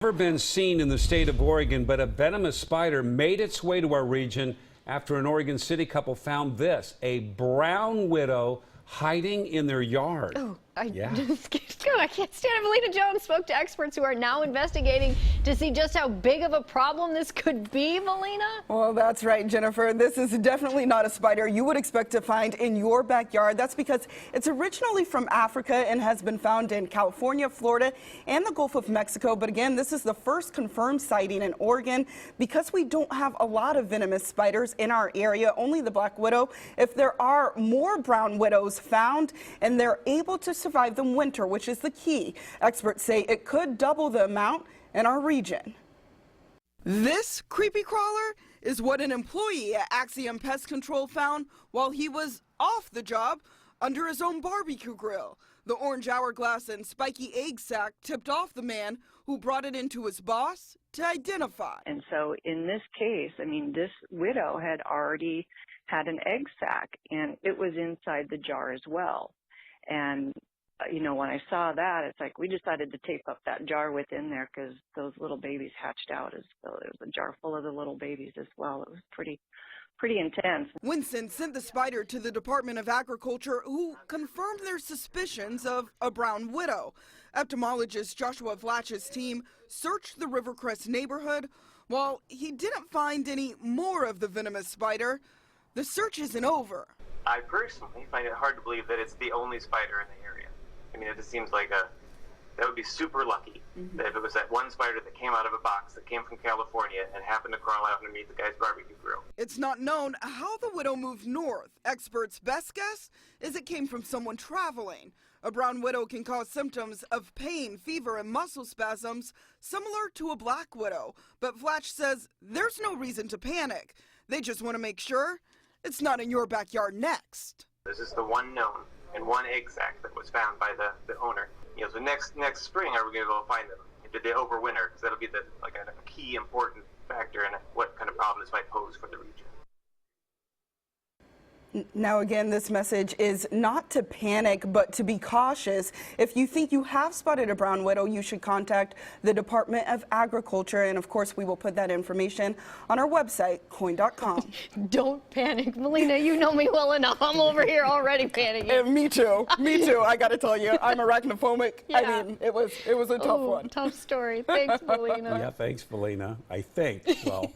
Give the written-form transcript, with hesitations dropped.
Never been seen in the state of Oregon, but a venomous spider made its way to our region after an Oregon City couple found this, a brown widow hiding in their yard. Oh, I can't stand it. Melina Jones spoke to experts who are now investigating to see just how big of a problem this could be, Melina. Well, that's right, Jennifer. This is definitely not a spider you would expect to find in your backyard. That's because it's originally from Africa and has been found in California, Florida, and the Gulf of Mexico. But again, this is the first confirmed sighting in Oregon. Because we don't have a lot of venomous spiders in our area, only the black widow. If there are more brown widows found and they're able to survive the winter, which is the key, experts say it could double the amount in our region. This creepy crawler is what an employee at Axiom Pest Control found while he was off the job under his own barbecue grill. The orange hourglass and spiky egg sac tipped off the man who brought it into his boss to identify. And so in this case, I mean, this widow had already had an egg sac and it was inside the jar as well. And you know, when I saw that, it's like we decided to tape up that jar within there because those little babies hatched out as well. It was a jar full of the little babies as well. It was pretty intense. Winston sent the spider to the Department of Agriculture, who confirmed their suspicions of a brown widow. Entomologist Joshua Flatch's team searched the Rivercrest neighborhood. While he didn't find any more of the venomous spider, the search isn't over. I personally find it hard to believe that it's the only spider in the area. I mean, it just seems like that would be super lucky that if it was that one spider that came out of a box that came from California and happened to crawl out underneath the guy's barbecue grill. It's not known how the widow moved north. Experts' best guess is it came from someone traveling. A brown widow can cause symptoms of pain, fever, and muscle spasms similar to a black widow. But Flatch says there's no reason to panic. They just want to make sure it's not in your backyard next. This is the one known and one egg sac that was found by the owner. You know, so next spring, are we going to go find them? Did they overwinter? Because that'll be a key important factor in what kind of problem this might pose for the region. Now, again, this message is not to panic, but to be cautious. If you think you have spotted a brown widow, you should contact the Department of Agriculture. And of course, we will put that information on our website, coin.com. Don't panic, Melina. You know me well enough. I'm over here already panicking. Me too. Me too. I got to tell you, I'm arachnophobic. Yeah. I mean, it was a tough one. Tough story. Thanks, Melina. Yeah, thanks, Melina. I think. Well.